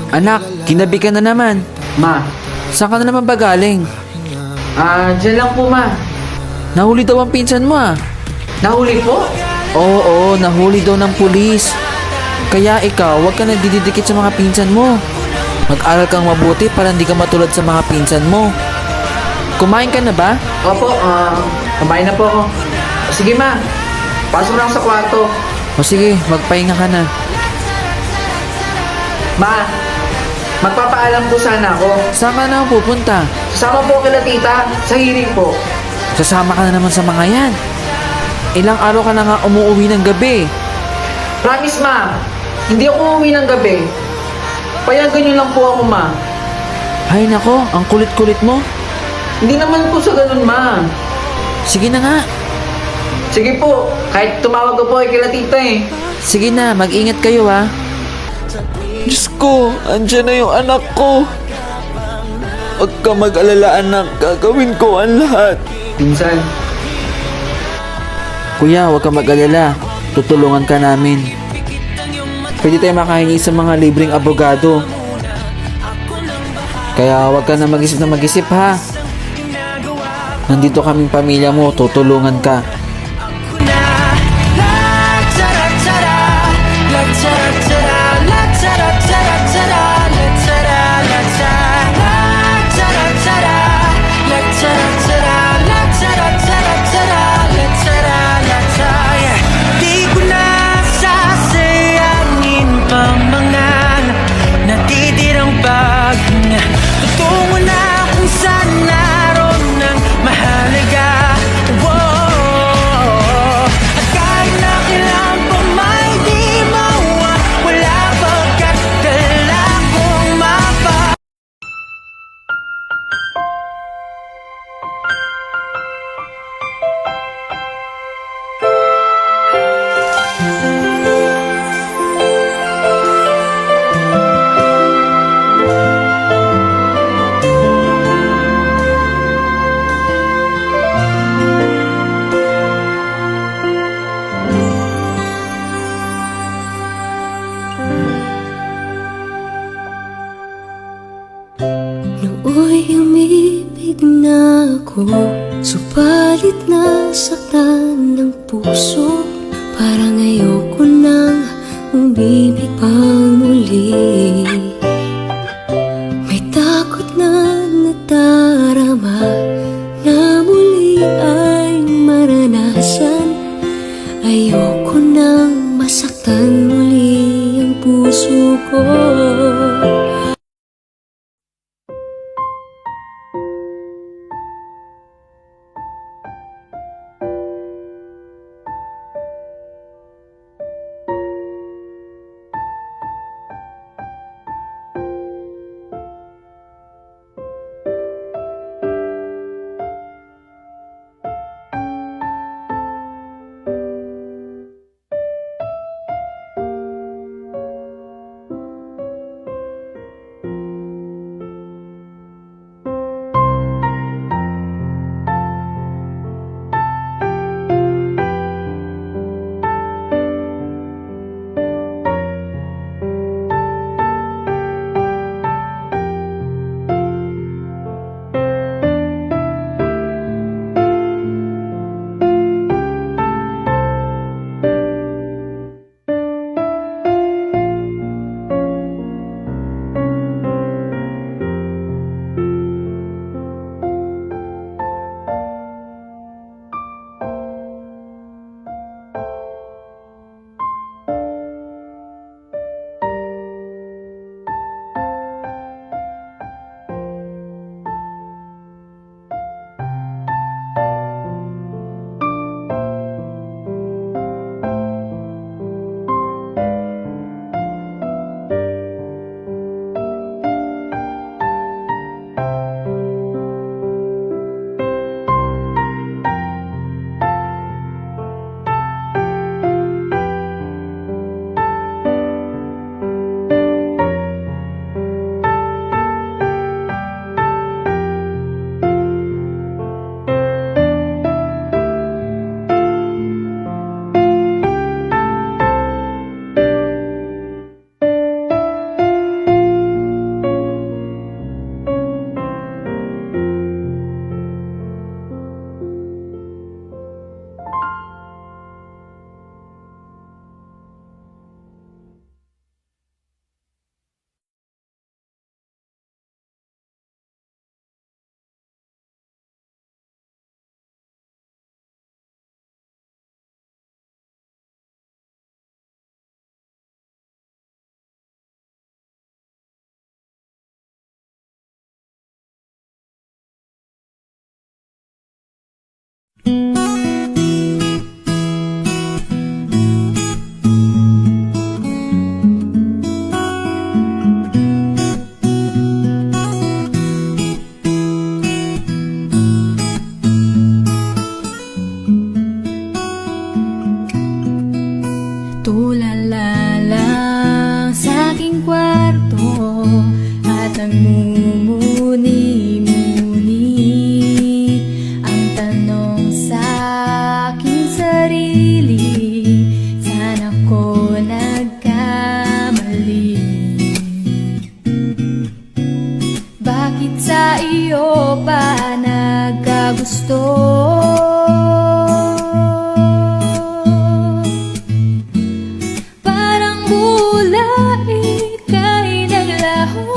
Anak, kinabi ka na naman. Ma, Saan ka na naman ba galing? dyan lang po ma. Nahuli daw ang pinsan mo ah. Nahuli po? Oo, nahuli daw ng pulis. Kaya ikaw, huwag ka nagdidikit sa mga pinsan mo. Mag-aral kang mabuti para hindi ka matulad sa mga pinsan mo. Kumain ka na ba? Opo, kumain na po ako. Sige ma, pasok lang sa kwarto. O sige, magpahinga ka na. Ma, magpapaalam po sana ako. Saan ka na pupunta? Sasama po kila tita sa hearing po. Sasama ka na naman sa mga yan. Ilang araw ka na nga umuwi ng gabi. Promise ma, hindi ako uuwi ng gabi. Payagan niyo lang po ako ma. Ay nako, ang kulit-kulit mo. Hindi naman po sa ganun ma. Sige na nga. Sige po, kahit tumawag ko po kila tita eh. Sige na, mag-ingat kayo ha. Diyos ko, andyan na yung anak ko. Huwag ka mag-alala anak, gagawin ko ang lahat. Pinsan, Kuya, huwag ka mag-alala. Tutulungan ka namin. Pwede tayo makahingi sa mga libreng abogado. Kaya huwag ka na mag-isip ha. Nandito kaming pamilya mo, tutulungan ka. Di ko na sasayangin pang mga natitirang paghinga. Tutungo na kung saan naroon ng mahalaga. At kahit na kailan pa may di mawawala, pagkat kailangan kong mapa. Nooy umibig na ako, subalit nasaktan ng puso. Parang ayoko nang umibig pang muli. May takot na nadarama na muli ay maranasan. Ayoko nang masaktan muli ang puso ko. at nagmumuni-muni ang tanong sa aking sarili, saan ako nagkamali? Bakit sa iyo pa nagkagusto? Parang mula ika'y naglaho.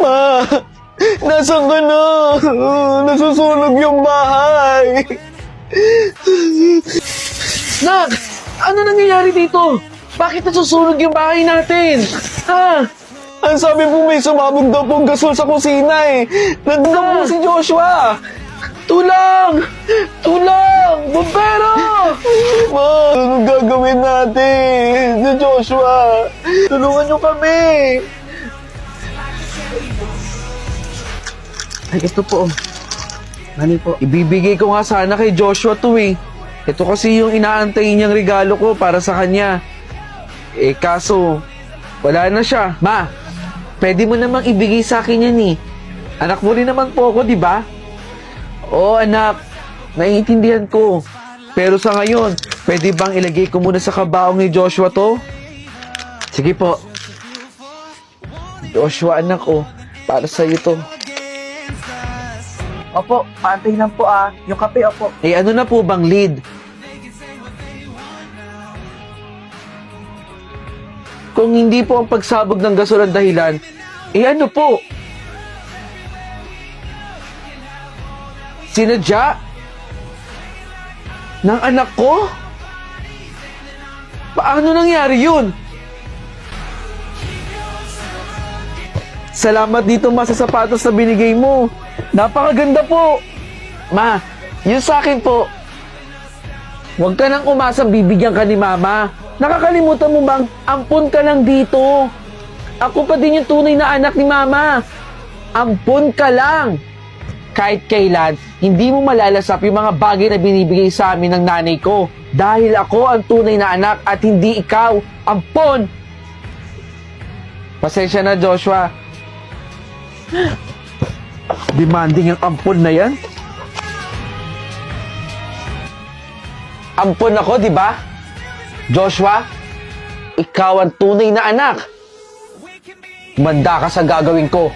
Ma! Nasaan ka na? Nasusunog yung bahay! Nak! Ano nangyayari dito? Bakit nasusunog yung bahay natin? Ha? Ang sabi po may sumabog daw pong gasol sa kusina eh! Nandun po si Joshua! Tulang! Tulang! Bombero! Ma! Anong gagawin natin? Si Joshua! Tulungan niyo kami! Ay, ito po. Mani po. Ibibigay ko nga sana kay Joshua to eh. Ito kasi yung inaantay niyang regalo ko para sa kanya. Eh kaso, wala na siya. Ma, pwede mo namang ibigay sa akin yan eh. Anak mo rin naman po ako, di ba? Oo anak, naiintindihan ko. Pero sa ngayon, pwede bang ilagay ko muna sa kabaong ni Joshua to? Sige po. Joshua anak ko, para sa'yo to. Opo, paantay lang po yung kape, opo. Eh ano na po bang lead? Kung hindi po ang pagsabog ng gasol ang dahilan, eh ano po? Sinadya? Ng anak ko? Paano nangyari yun? Salamat dito ma sa sapatos na binigay mo. Napakaganda po. Ma, yun sa akin po. Huwag ka nang umasang bibigyan ka ni Mama. Nakakalimutan mo bang ampun ka lang dito? Ako pa din yung tunay na anak ni Mama. Ampun ka lang. Kahit kailan, hindi mo malalasap yung mga bagay na binibigay sa amin ng nanay ko. Dahil ako ang tunay na anak at hindi ikaw, ampon! Pasensya na, Joshua. Demanding ang ampon na yan. Ampon ako, di ba? Joshua, ikaw ang tunay na anak. Manda ka sa gagawin ko.